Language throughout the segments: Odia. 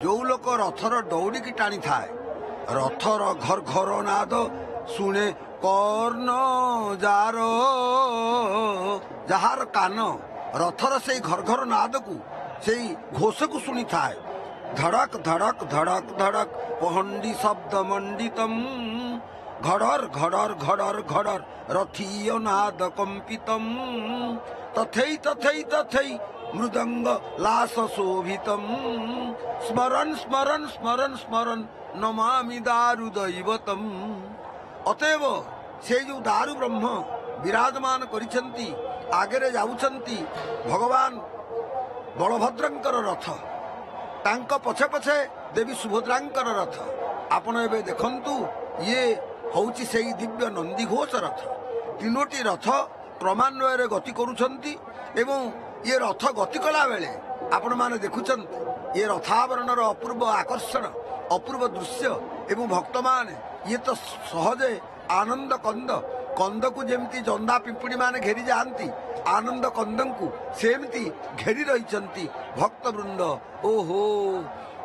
जो लोक रथर दौड़ी की टाणी थाए रथर घर घर नाद शुणे कर्ण जार जार कान रथर से घर घर नाद को से घोष को शुणी थाए धड़क धड़क धड़क धड़क पहंडी शब्द मंडितम घड़र घड़र घड़र घड़र रथीय नाद कंपितम तथै तथै तथै मृदंग लास शोभितम स्मरण स्मरण स्मरण स्मरण नमामि दारु दैवतम। अतएव से जो दारु ब्रह्म विराजमान करिसेंती आगे जाउछंती भगवान बलभद्रंकर रथ तांक पछे पछे देवी सुभद्रांकर रथ आपण एबे देखंतु ये होउची सेई दिव्य नंदी घोष रथ तीनोटी रथ क्रमान्वय गति करुछंती एवं ये रथ गति कला बेले आपण माने देखुछंती ये रथावरणर अपूर्व आकर्षण अपूर्व दृश्य एवं भक्त माने ये तो सहजे आनंद कंद कंद को जेमती जंदा पिंपुड़ी माने घेरी जाती आनंद कंदन को सेमती घेरी रही भक्त वृंद। ओहो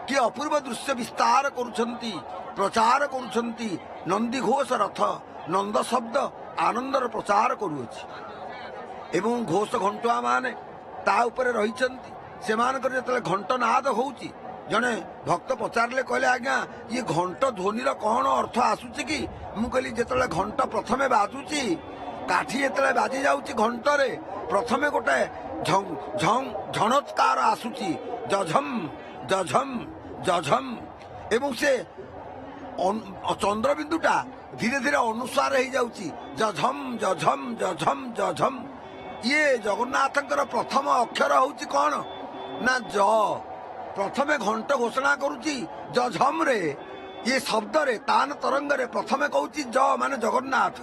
कि अपूर्व दृश्य विस्तार करुछंती प्रचार करुछंती नंदी घोष रथ नंद शब्द आनंदर प्रचार करुअछि एवं घोष घंटुआ माने ता उपरे रहिछंती सेमानकर जेतले घंट नाद होउची जने भक्त पचारे कहले आज्ञा ये घंट ध्वनिर कौन अर्थ आसुची कि मु कहली जेतले घंट प्रथमे बाजुची काठी जेतले बाजी जाउची घंटरे प्रथमे गोटे झंग झंग झणत्कार आसुची जझम जझम जझम एवं से चंद्रबिंदुटा धीरे धीरे अनुसार हो जाउची जझम जझम जझम जझम। ये जगन्नाथंकर प्रथम अक्षर होउची कौन ना ज प्रथमे घंट घोषणा करुची जझम रे ये शब्द रे तान तरंग रे प्रथमे कहूची ज माने जगन्नाथ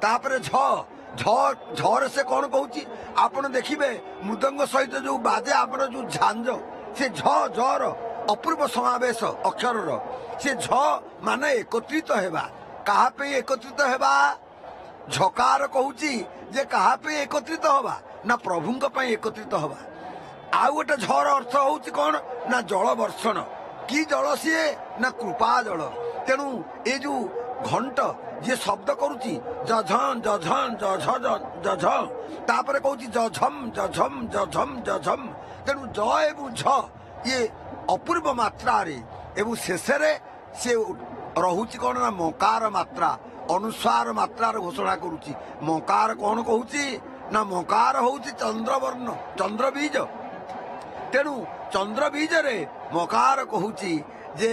तापरे झ झ झर से कौन कहूची आपण देखिबे मृदंग सहित जो बाजे आपण जो झांझ से झ जर अपूर्व समावेश अक्षर से झ माने एकत्रित हेबा कहा पे एकत्रित हेबा झकार कहूची जे कहा पे एकत्रित हवा ना प्रभुंक पई एकत्रित हवा आउ गोटे झर अर्थ होउची कौन ना जल वर्षण कि जल सीए ना कृपा जल तेणु ये जो घंट ये शब्द करुची जझन जझन जझ जझ तापर कहूची जझम जझम जझम जझम तेणु ज एवं झ ये अपूर्व मात्रा रे एवं शेष से रहुची कौन ना मकार मात्रा अनुस्वार मात्रा घोषणा करुची मकार कौन कहूची ना मकार होउची चंद्रवर्ण चंद्रबीज तेणु चंद्रबीज रे मकार कहूची जे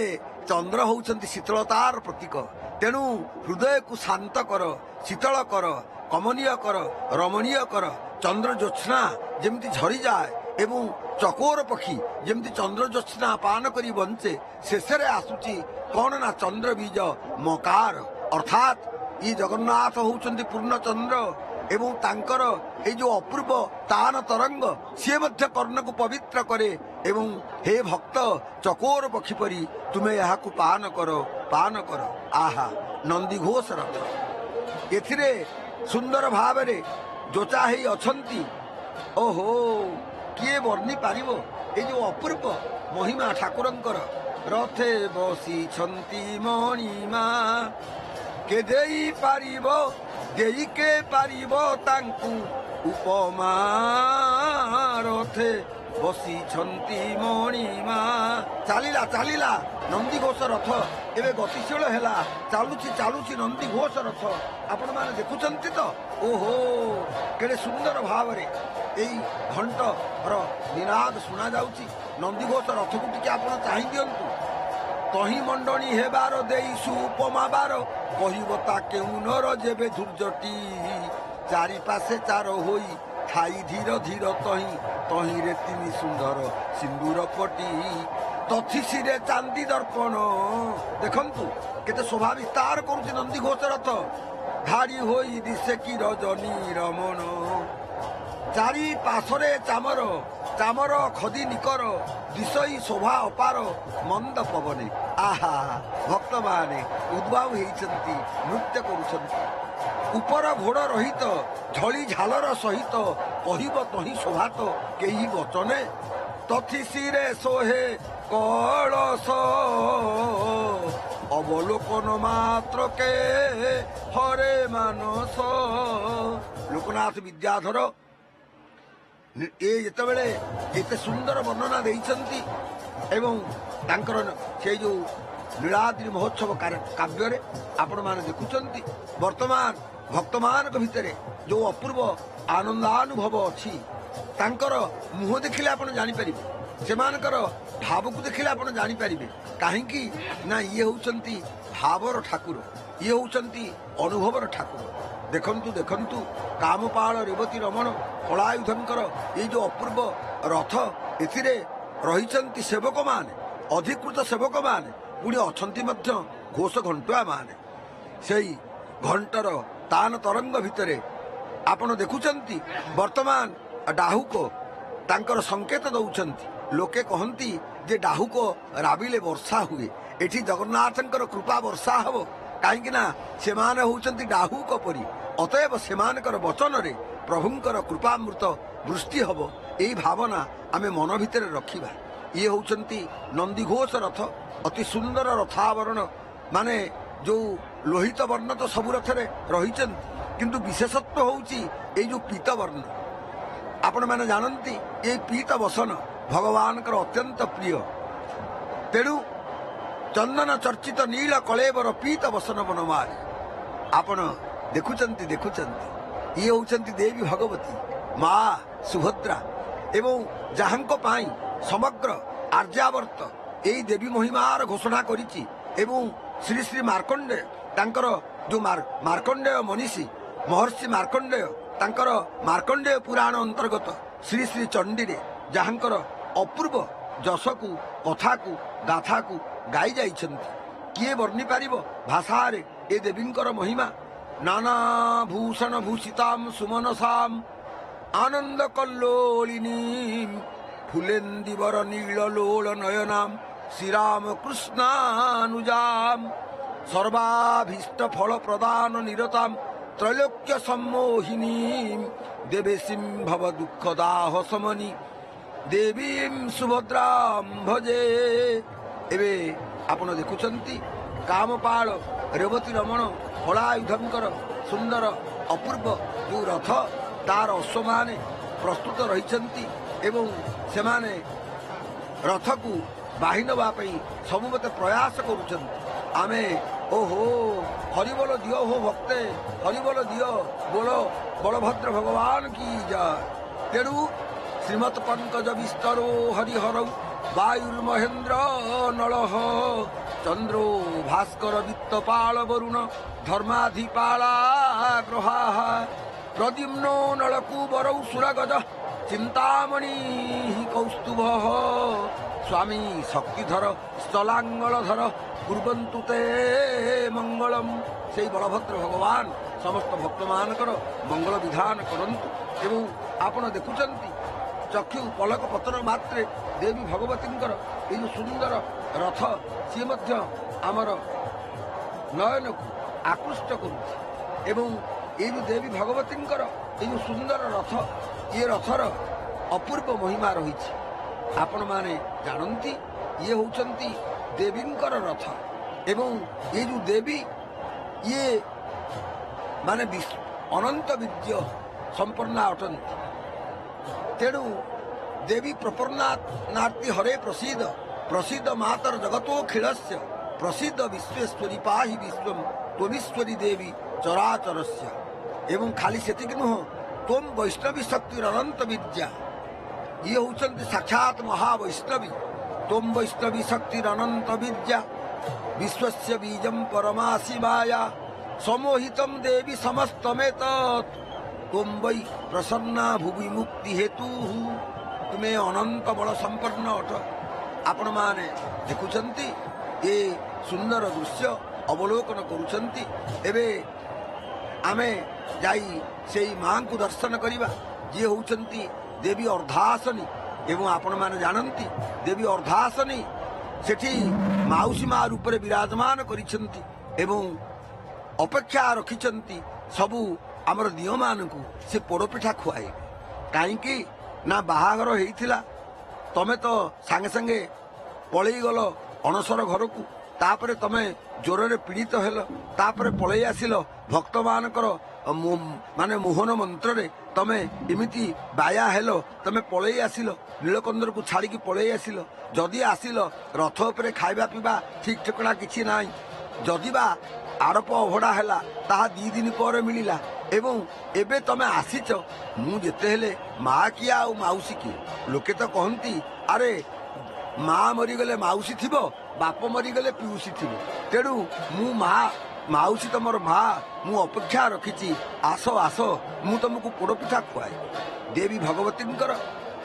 चंद्र होउछंती शीतलतार प्रतीक तेणु हृदय को शांत कर शीतल कर कमनीय कर रमणीय कर चंद्र ज्योत्स्ना जेमती झरी जाए एवं चकोर पक्षी जेमती चंद्र ज्योत्स्ना पान करी बंचे शेषरे आसुची कौन ना चंद्रबीज मकार अर्थात ये जगन्नाथ होउछंती पूर्ण चंद्र एवं तांकर ए जो अपूर्व तान तरंग सी मध्य कर्ण को पवित्र करे एवं हे भक्त चकोर पक्षी परी तुम्हें यहाँ को पान कर आहा नंदी घोष रथ एथिरे सुंदर भाव रे जोचा ही अछंती ओहो किए वर्णी पारिबो ए जो अपूर्व महिमा ठाकुरंकर रथे बसी छंती मणिमा के देई पारिबो देई के पारिबो तांकु उपमा रथे बसी छंती मणिमा चालीला चालीला नंदी घोष रथ एवं गतिशील है चालुची चालुची नंदी घोष रथ आपण माने देखुचंती तो ओहो केड़े सुंदर भाव रे एई घंट रो निनाद सुना जाउची नंदी घोष रथ को टिके आपण चाहि दियंतु तही मंडणी हेबार देई सुपमा बार कहता केउ नर जेबे धूर्जटी चारि पासे चार होई थाई धीर धीर तही तही रे तिनी सुंदर सिंदूर पटी तथिसी रे चांदी दर्पण देखंतु केते शोभा विस्तार करुछि नंदी घोष रथ धारी होई दिसे कि रजनी रमण चारि पासरे चामर चामर खदी निकर दिशई शोभा अपार मंद पवने आहा भक्त माने उद्भाव होइछंती नृत्य करुछंती उपर घोड़ रहित झली झालर सहित कहब तही शोभा तो केही वचने तथिसी रे सोहे কলস অবলোকন মাত্রকে হরে ମାନସ। ଲୋକନାଥ ବିଦ୍ୟାଧର ଏ ଯେତେବେଳେ ଏତେ ସୁନ୍ଦର ବର୍ଣ୍ଣନା ଦେଇଛନ୍ତି ଏବଂ ତାଙ୍କର ସେଇ ଯୋଉ ନୀଳାଦ୍ରି ମହୋତ୍ସବ କାବ୍ୟରେ ଆପଣମାନେ ଦେଖୁଛନ୍ତି ବର୍ତ୍ତମାନ ଭକ୍ତମାନଙ୍କ ଭିତରେ ଯୋଉ ଅପୂର୍ବ ଆନନ୍ଦାନୁଭବ ଅଛି, ତାଙ୍କର ମୁହଁ ଦେଖିଲେ ଆପଣ ଜାଣିପାରିବେ, ସେମାନଙ୍କର ଭାବକୁ ଦେଖିଲେ ଆପଣ ଜାଣିପାରିବେ। କାହିଁକି ନା ଇଏ ହେଉଛନ୍ତି ଭାବର ଠାକୁର, ଇଏ ହେଉଛନ୍ତି ଅନୁଭବର ଠାକୁର। ଦେଖନ୍ତୁ ଦେଖନ୍ତୁ କାମପାଳ ରେବତୀ ରମଣ କଳାୟୁଧଙ୍କର ଏଇ ଯୋଉ ଅପୂର୍ବ ରଥ, ଏଥିରେ ରହିଛନ୍ତି ସେବକମାନେ, ଅଧିକୃତ ସେବକମାନେ, ପୁଣି ଅଛନ୍ତି ମଧ୍ୟ ଘୋଷ ଘଣ୍ଟୁଆ ମାନେ। ସେଇ ଘଣ୍ଟର ତାନ ତରଙ୍ଗ ଭିତରେ ଆପଣ ଦେଖୁଛନ୍ତି ବର୍ତ୍ତମାନ ଡାହୁକ ତାଙ୍କର ସଂକେତ ଦଉଛନ୍ତି। ଲୋକେ କହନ୍ତି ଯେ ଡାହୁକ ରାବିଲେ ବର୍ଷା ହୁଏ, ଏଠି ଜଗନ୍ନାଥଙ୍କର କୃପା ବର୍ଷା ହବ, କାହିଁକି ନା ସେମାନେ ହଉଛନ୍ତି ଡାହୁକ ପରି। ଅତଏବ ସେମାନଙ୍କର ବଚନରେ ପ୍ରଭୁଙ୍କର କୃପାମୃତ ବୃଷ୍ଟି ହବ, ଏଇ ଭାବନା ଆମେ ମନ ଭିତରେ ରଖିବା। ଇଏ ହଉଛନ୍ତି ନନ୍ଦିଘୋଷ ରଥ, ଅତି ସୁନ୍ଦର ରଥାବରଣ, ମାନେ ଯୋଉ ଲୋହିତ ବର୍ଣ୍ଣ ତ ସବୁ ରଥରେ ରହିଛନ୍ତି, କିନ୍ତୁ ବିଶେଷତ୍ୱ ହଉଛି ଏଇ ଯୋଉ ପୀତ ବର୍ଣ୍ଣ। ଆପଣମାନେ ଜାଣନ୍ତି ଏଇ ପୀତ ବସନ ଭଗବାନଙ୍କର ଅତ୍ୟନ୍ତ ପ୍ରିୟ। ତେଣୁ ଚନ୍ଦନ ଚର୍ଚ୍ଚିତ ନୀଳ କଳେବର ପୀତ ବସନ ବନମାଳି। ଆପଣ ଦେଖୁଛନ୍ତି ଇଏ ହଉଛନ୍ତି ଦେବୀ ଭଗବତୀ ମା ସୁଭଦ୍ରା, ଏବଂ ଯାହାଙ୍କ ପାଇଁ ସମଗ୍ର ଆର୍ଯ୍ୟାବର୍ତ୍ତ ଏଇ ଦେବୀ ମହିମାର ଘୋଷଣା କରିଛି। ଏବଂ ଶ୍ରୀ ଶ୍ରୀ ମାର୍କଣ୍ଡେୟ ତାଙ୍କର ଯୋଉ ମାର୍କଣ୍ଡେୟ ମନୀଷୀ ମହର୍ଷି ମାର୍କଣ୍ଡେୟ ତାଙ୍କର ମାର୍କଣ୍ଡେୟ ପୁରାଣ ଅନ୍ତର୍ଗତ ଶ୍ରୀ ଶ୍ରୀ ଚଣ୍ଡୀରେ ଯାହାଙ୍କର ଅପୂର୍ବ ଯଶକୁ, କଥାକୁ, ଗାଥାକୁ ଗାଇ ଯାଇଛନ୍ତି। କିଏ ବର୍ଣ୍ଣି ପାରିବ ଭାଷାରେ ଏ ଦେବୀଙ୍କର ମହିମା? ନାନା ଭୂଷଣ ଭୂଷିତାମ୍ ସୁମନସାମ୍ ଆନନ୍ଦ କଲ୍ଲୋଳିନୀ ଫୁଲେନ୍ଦିବର ନୀଳ ଲୋଳ ନୟନାମ୍ ଶ୍ରୀରାମ କୃଷ୍ଣାନୁଜାମ୍ ସର୍ବାଭୀଷ୍ଟ ଫଳ ପ୍ରଦାନ ନିରତାମ୍ ତ୍ରୈଲୋକ୍ୟ ସମ୍ମୋହିନୀ ଦେବେଶୀମ୍ ଭବ ଦୁଃଖ ଦାହ ସମନି ଦେବୀମ୍ ସୁଭଦ୍ରାମ୍ ଭଜେ। ଏବେ ଆପଣ ଦେଖୁଛନ୍ତି କାମପାଳ ରେବତୀ ରମଣ କଳାୟୁଧଙ୍କର ସୁନ୍ଦର ଅପୂର୍ବ ଯୋଉ ରଥ, ତାର ଅଶ୍ୱମାନେ ପ୍ରସ୍ତୁତ ରହିଛନ୍ତି ଏବଂ ସେମାନେ ରଥକୁ ବାହି ନେବା ପାଇଁ ସବୁ ମତେ ପ୍ରୟାସ କରୁଛନ୍ତି। ଆମେ ଓହୋ ହରିବୋଲ ଦିଅ ହୋ ଭକ୍ତେ, ହରିବୋଲ ଦିଅ ବୋଲ ବଳଭଦ୍ର ଭଗବାନ କି ଜୟ। ତେଣୁ ଶ୍ରୀମତ୍ ପଙ୍କଜ ବିସ୍ତରୋ ହରିହରୌ ବାୟୁର୍ମହେନ୍ଦ୍ର ନଳଃ ଚନ୍ଦ୍ରୋ ଭାସ୍କର ଦୀପ୍ତପାଳ ବରୁଣ ଧର୍ମାଧିପାଳା ଗ୍ରହାଃ ପ୍ରଦ୍ୟୁମ୍ନୋ ନଳକୂବରୌ ସୁରଗଜ ଚିନ୍ତାମଣି କୌସ୍ତୁଭଃ ସ୍ୱାମୀ ଶକ୍ତିଧର ସ୍ଥଲାଙ୍ଗଳଧର କୁର୍ବନ୍ତୁ ତେ ମଙ୍ଗଳମ୍। ସେଇ ବଳଭଦ୍ର ଭଗବାନ ସମସ୍ତ ଭକ୍ତମାନଙ୍କର ମଙ୍ଗଳ ବିଧାନ କରନ୍ତୁ। ଏବଂ ଆପଣ ଦେଖୁଛନ୍ତି ଚକ୍ଷୁ ପଲକ ପତନ ମାତ୍ରେ ଦେବୀ ଭଗବତୀଙ୍କର ଏଇ ଯୋଉ ସୁନ୍ଦର ରଥ, ସିଏ ମଧ୍ୟ ଆମର ନୟନକୁ ଆକୃଷ୍ଟ କରୁଛି। ଏବଂ ଏଇ ଯୋଉ ଦେବୀ ଭଗବତୀଙ୍କର ଏଇ ଯୋଉ ସୁନ୍ଦର ରଥ, ଇଏ ରଥର ଅପୂର୍ବ ମହିମା ରହିଛି। ଆପଣମାନେ ଜାଣନ୍ତି ଇଏ ହଉଛନ୍ତି ଦେବୀଙ୍କର ରଥ, ଏବଂ ଏ ଯୋଉ ଦେବୀ ଇଏ ମାନେ ଅନନ୍ତ ବୀର୍ଯ୍ୟ ସମ୍ପନ୍ନା ଅଟନ୍ତି। ତେଣୁ ଦେବୀ ପ୍ରପନ୍ନାର୍ତି ହରେ ପ୍ରସିଦ୍ଧ ପ୍ରସିଦ୍ଧ ମାତର ଜଗତୋଖିଳସ୍ୟ ପ୍ରସିଦ୍ଧ ବିଶ୍ୱେଶ୍ୱରୀ ପାହି ବିଶ୍ୱମ୍ ତ୍ୱମୀଶ୍ୱରୀ ଦେବୀ ଚରାଚରସ୍ୟ। ଏବଂ ଖାଲି ସେତିକି ନୁହଁ, ତ୍ୱମ୍ ବୈଷ୍ଣବୀ ଶକ୍ତିର ଅନନ୍ତ ବିଦ୍ୟା। ଇଏ ହଉଛନ୍ତି ସାକ୍ଷାତ ମହାବୈଷ୍ଣବୀ। ତ୍ୱମ୍ ବୈଷ୍ଣବୀ ଶକ୍ତିର ଅନନ୍ତ ବିଦ୍ୟା ବିଶ୍ୱସ୍ୟ ବୀଜମ୍ ପରମାସି ମାୟା ସମୋହିତମ୍ ଦେବୀ ସମସ୍ତମେତତ୍ ତ୍ୱମ୍ ବୈ ପ୍ରସନ୍ନା ଭୁବି ମୁକ୍ତି ହେତୁ। ତୁମେ ଅନନ୍ତ ବଳ ସମ୍ପନ୍ନ ଅଟ। ଆପଣମାନେ ଦେଖୁଛନ୍ତି ଏ ସୁନ୍ଦର ଦୃଶ୍ୟ ଅବଲୋକନ କରୁଛନ୍ତି। ଏବେ ଆମେ ଯାଇ ସେଇ ମାଙ୍କୁ ଦର୍ଶନ କରିବା, ଯିଏ ହଉଛନ୍ତି ଦେବୀ ଅର୍ଦ୍ଧାସନୀ। ଏବଂ ଆପଣମାନେ ଜାଣନ୍ତି ଦେବୀ ଅର୍ଦ୍ଧାସନୀ ସେଠି ମାଉସୀ ମା ରୂପରେ ବିରାଜମାନ କରିଛନ୍ତି ଏବଂ ଅପେକ୍ଷା ରଖିଛନ୍ତି ସବୁ ଆମର ଦିଅମାନଙ୍କୁ ସେ ପୋଡ଼ପିଠା ଖୁଆଇବେ। କାହିଁକି ନା ବାହାଘର ହେଇଥିଲା, ତମେ ତ ସାଙ୍ଗେ ସାଙ୍ଗେ ପଳେଇ ଗଲ ଅଣସର ଘରକୁ, ତାପରେ ତମେ ଜ୍ୱରରେ ପୀଡ଼ିତ ହେଲ, ତାପରେ ପଳେଇ ଆସିଲ ଭକ୍ତମାନଙ୍କର ମାନେ ମୋହନ ମନ୍ତ୍ରରେ ତମେ ଏମିତି ବାୟା ହେଲ, ତମେ ପଳେଇ ଆସିଲ ନୀଳକନ୍ଦରକୁ ଛାଡ଼ିକି ପଳେଇ ଆସିଲ। ଯଦି ଆସିଲ ରଥ ଉପରେ ଖାଇବା ପିଇବା ଠିକ୍ ଠିକଣା କିଛି ନାହିଁ, ଯଦି ବା ଆଡ଼ପ ଅଭଡ଼ା ହେଲା ତାହା 2 ଦିନ ପରେ ମିଳିଲା, ଏବଂ ଏବେ ତମେ ଆସିଛ, ମୁଁ ଯେତେ ହେଲେ ମା କିଏ ଆଉ ମାଉସୀ କିଏ? ଲୋକେ ତ କହନ୍ତି ଆରେ ମା ମରିଗଲେ ମାଉସୀ ଥିବ, ବାପ ମରିଗଲେ ପିଉସୀ ଥିବ, ତେଣୁ ମୁଁ ମାଉସୀ ତମର ମା, ମୁଁ ଅପେକ୍ଷା ରଖିଛି, ଆସ ଆସ, ମୁଁ ତମକୁ ପୋଡ଼ପିଠା ଖୁଆଏ। ଦେବୀ ଭଗବତୀଙ୍କର,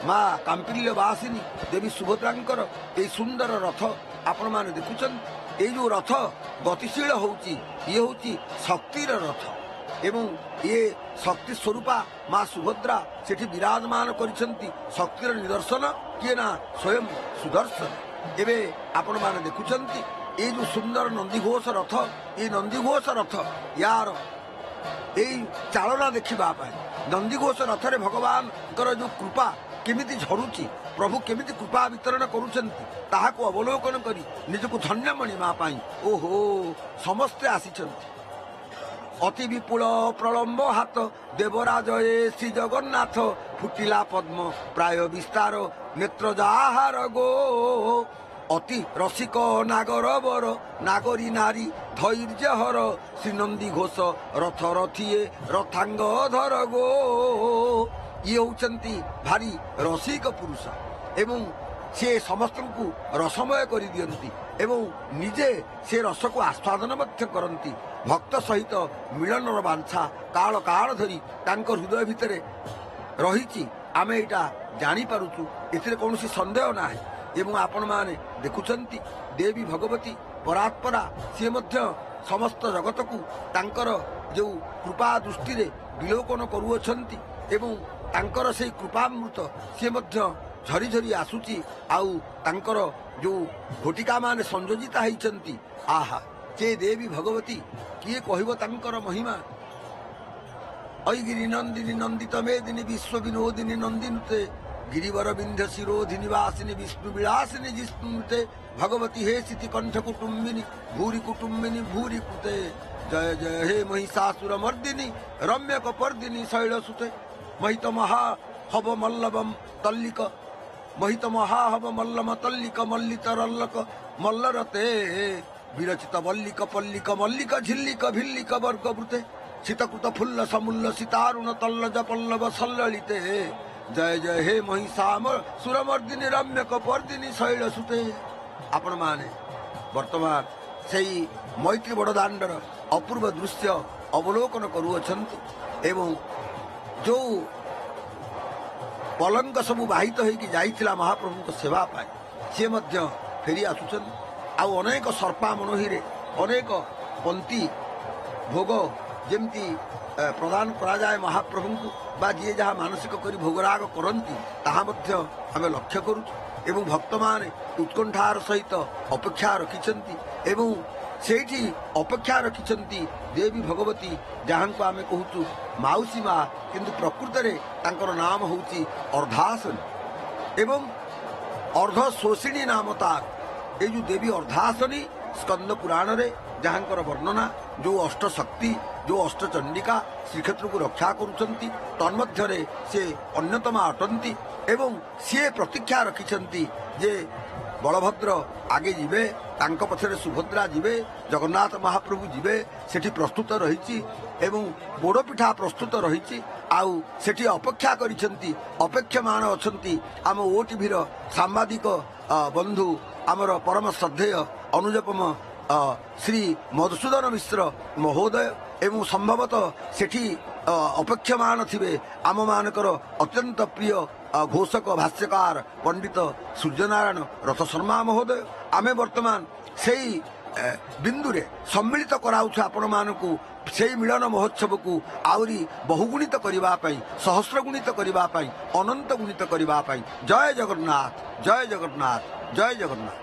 ମା କାମ୍ପିଲ୍ୟ ବାସିନୀ ଦେବୀ ସୁଭଦ୍ରାଙ୍କର ଏଇ ସୁନ୍ଦର ରଥ ଆପଣମାନେ ଦେଖୁଛନ୍ତି। ଏଇ ଯେଉଁ ରଥ ଗତିଶୀଳ ହେଉଛି, ଇଏ ହେଉଛି ଶକ୍ତିର ରଥ, ଏବଂ ଇଏ ଶକ୍ତି ସ୍ୱରୂପା ମା ସୁଭଦ୍ରା ସେଠି ବିରାଜମାନ କରିଛନ୍ତି। ଶକ୍ତିର ନିଦର୍ଶନ କିଏ ନା ସ୍ୱୟଂ ସୁଦର୍ଶନ। ଏବେ ଆପଣମାନେ ଦେଖୁଛନ୍ତି ଏଇ ଯେଉଁ ସୁନ୍ଦର ନନ୍ଦିଘୋଷ ରଥ, ଏଇ ନନ୍ଦିଘୋଷ ରଥ ୟାର ଏଇ ଚାଳନା ଦେଖିବା ପାଇଁ, ନନ୍ଦିଘୋଷ ରଥରେ ଭଗବାନଙ୍କର ଯେଉଁ କୃପା କେମିତି ଝରୁଛି, ପ୍ରଭୁ କେମିତି କୃପା ବିତରଣ କରୁଛନ୍ତି, ତାହାକୁ ଅବଲୋକନ କରି ନିଜକୁ ଧନ୍ୟ ମଣିବା ପାଇଁ ଓହୋ ସମସ୍ତେ ଆସିଛନ୍ତି। ଅତି ବିପୁଳ ପ୍ରଳମ୍ବ ହାତ ଦେବରାଜ ଏ ଶ୍ରୀ ଜଗନ୍ନାଥ, ଫୁଟିଲା ପଦ୍ମ ପ୍ରାୟ ବିସ୍ତାର ନେତ୍ର ଯାହାର ଗୋ, ଅତି ରସିକ ନାଗର ବର ନାଗରୀ ନାରୀ ଧୈର୍ଯ୍ୟ ହର, ଶ୍ରୀନନ୍ଦୀ ଘୋଷ ରଥ ରଥିଏ ରଥାଙ୍ଗ ଧର ଗୋ। ଇଏ ହେଉଛନ୍ତି ଭାରି ରସିକ ପୁରୁଷ, ଏବଂ ସେ ସମସ୍ତଙ୍କୁ ରସମୟ କରିଦିଅନ୍ତି ଏବଂ ନିଜେ ସେ ରସକୁ ଆସ୍ୱାଦନ ମଧ୍ୟ କରନ୍ତି। ଭକ୍ତ ସହିତ ମିଳନର ବାଞ୍ଛା କାଳ କାଳ ଧରି ତାଙ୍କ ହୃଦୟ ଭିତରେ ରହିଛି, ଆମେ ଏଇଟା ଜାଣିପାରୁଛୁ, ଏଥିରେ କୌଣସି ସନ୍ଦେହ ନାହିଁ। ଏବଂ ଆପଣମାନେ ଦେଖୁଛନ୍ତି ଦେବୀ ଭଗବତୀ ପରାତ୍ପରା, ସିଏ ମଧ୍ୟ ସମସ୍ତ ଜଗତକୁ ତାଙ୍କର ଯେଉଁ କୃପା ଦୃଷ୍ଟିରେ ବିଲୋକନ କରୁଅଛନ୍ତି, ଏବଂ ତାଙ୍କର ସେଇ କୃପାମୃତ ସିଏ ମଧ୍ୟ ଝରି ଝରି ଆସୁଛି। ଆଉ ତାଙ୍କର ଯେଉଁ ଘୋଟିକାମାନେ ସଂଯୋଜିତା ହେଇଛନ୍ତି, ଆହା ସେ ଦେବୀ ଭଗବତୀ କିଏ କହିବ ତାଙ୍କର ମହିମା। ଐଗିରି ନନ୍ଦିନୀ ନନ୍ଦିତ ମେଦିନୀ ବିଶ୍ୱ ବିନୋଦିନୀ ନନ୍ଦିନୁତେ, ଗିରିବର ବିନ୍ଧ୍ୟ ଶିରୋଧିନୀ ବାସିନୀ ବିଷ୍ଣୁ ବିଳାସିନୀ ଜିଷ୍ଣୁତେ, ଭଗବତୀ ହେ ସ୍ଥିତି କଣ୍ଠ କୁଟୁମ୍ବିନୀ ଭୂରି କୁଟୁମ୍ବିନୀ ଭୂରି କୁତେ, ଜୟ ଜୟ ହେ ମହିଷାସୁର ମର୍ଦିନୀ ରମ୍ୟ କପର୍ଦିନୀ ଶୈଳ ସୁତେ, ମହିତ ମହା ହବ ମଲ୍ଲବମ ତଲ୍ଲିକ, ମହିତ ମହା ହବ ମଲ୍ଲମ ତଲ୍ଲିକ ମଲ୍ଲିତ ରଲ୍ଲକ ମଲ୍ଲରତେ, ବିରଚିତ ବଲ୍ଲିକ ପଲ୍ଲିକ ମଲ୍ଲିକ ଝିଲ୍ଲିକ ଭିଲ୍ଲିକ ବର୍ଗ ବୃତେ, ଶୀତକୃତ ଫୁଲ୍ଲ ସମୁଲ୍ଲ ସୀତାରୁଣ ତଲ୍ଲଜ ପଲ୍ଲବ ସଲ୍ଲଳିତେ, ଜୟ ଜୟ ହେ ମହିଷାମ ସୁରମର୍ଦିନୀ ରମ୍ୟ କପର୍ଦିନୀ ଶୈଳ ସୁତେ। ଆପଣମାନେ ବର୍ତ୍ତମାନ ସେଇ ମୈତ୍ରୀ ବଡ଼ଦାଣ୍ଡର ଅପୂର୍ବ ଦୃଶ୍ୟ ଅବଲୋକନ କରୁଅଛନ୍ତି, ଏବଂ ଯେଉଁ ପଲଙ୍କ ସବୁ ବାହିତ ହୋଇକି ଯାଇଥିଲା ମହାପ୍ରଭୁଙ୍କ ସେବା ପାଇଁ, ସିଏ ମଧ୍ୟ ଫେରି ଆସୁଛନ୍ତି। ଆଉ ଅନେକ ସର୍ପା ମନୋହିରେ ଅନେକ ପନ୍ତି ଭୋଗ ଯେମିତି ପ୍ରଦାନ କରାଯାଏ ମହାପ୍ରଭୁଙ୍କୁ, ବା ଯିଏ ଯାହା ମାନସିକ କରି ଭୋଗରାଗ କରନ୍ତି, ତାହା ମଧ୍ୟ ଆମେ ଲକ୍ଷ୍ୟ କରୁଛୁ। ଏବଂ ଭକ୍ତମାନେ ଉତ୍କଣ୍ଠାର ସହିତ ଅପେକ୍ଷା ରଖିଛନ୍ତି, ଏବଂ ସେଇଠି ଅପେକ୍ଷା ରଖିଛନ୍ତି ଦେବୀ ଭଗବତୀ, ଯାହାଙ୍କୁ ଆମେ କହୁଛୁ ମାଉସୀ ମା, କିନ୍ତୁ ପ୍ରକୃତରେ ତାଙ୍କର ନାମ ହେଉଛି ଅର୍ଦ୍ଧାସନୀ ଏବଂ ଅର୍ଦ୍ଧ ଶୋଷିଣୀ ନାମ ତାର। ଏଇ ଯେଉଁ ଦେବୀ ଅର୍ଦ୍ଧାସନୀ ସ୍କନ୍ଦ ପୁରାଣରେ ଯାହାଙ୍କର ବର୍ଣ୍ଣନା, ଯେଉଁ ଅଷ୍ଟଶକ୍ତି, ଯେଉଁ ଅଷ୍ଟଚଣ୍ଡିକା ଶ୍ରୀକ୍ଷେତ୍ରକୁ ରକ୍ଷା କରୁଛନ୍ତି, ତନ୍ମଧ୍ୟରେ ସେ ଅନ୍ୟତମା ଅଟନ୍ତି। ଏବଂ ସିଏ ପ୍ରତୀକ୍ଷା ରଖିଛନ୍ତି ଯେ ବଳଭଦ୍ର ଆଗେ ଯିବେ, ତାଙ୍କ ପଛରେ ସୁଭଦ୍ରା ଯିବେ, ଜଗନ୍ନାଥ ମହାପ୍ରଭୁ ଯିବେ, ସେଠି ପ୍ରସ୍ତୁତ ରହିଛି ଏବଂ ପୋଡ଼ପିଠା ପ୍ରସ୍ତୁତ ରହିଛି। ଆଉ ସେଠି ଅପେକ୍ଷା କରିଛନ୍ତି, ଅପେକ୍ଷମାନ ଅଛନ୍ତି ଆମ ଓଟିଭିର ସାମ୍ବାଦିକ ବନ୍ଧୁ, ଆମର ପରମ ଶ୍ରଦ୍ଧେୟ ଅନୁଜପମ ଶ୍ରୀ ମଧୁସୂଦନ ମିଶ୍ର ମହୋଦୟ, ଏବଂ ସମ୍ଭବତଃ ସେଠି ଅପେକ୍ଷମାନ ଥିବେ ଆମମାନଙ୍କର ଅତ୍ୟନ୍ତ ପ୍ରିୟ ଘୋଷକ ଭାଷ୍ୟକାର ପଣ୍ଡିତ ସୂର୍ଯ୍ୟନାରାୟଣ ରଥ ଶର୍ମା ମହୋଦୟ। ଆମେ ବର୍ତ୍ତମାନ ସେଇ ବିନ୍ଦୁରେ ସମ୍ମିଳିତ କରାଉଛୁ ଆପଣମାନଙ୍କୁ, ସେଇ ମିଳନ ମହୋତ୍ସବକୁ ଆହୁରି ବହୁଗୁଣିତ କରିବା ପାଇଁ, ସହସ୍ର ଗୁଣିତ କରିବା ପାଇଁ, ଅନନ୍ତ ଗୁଣିତ କରିବା ପାଇଁ। ଜୟ ଜଗନ୍ନାଥ, ଜୟ ଜଗନ୍ନାଥ, ଜୟ ଜଗନ୍ନାଥ।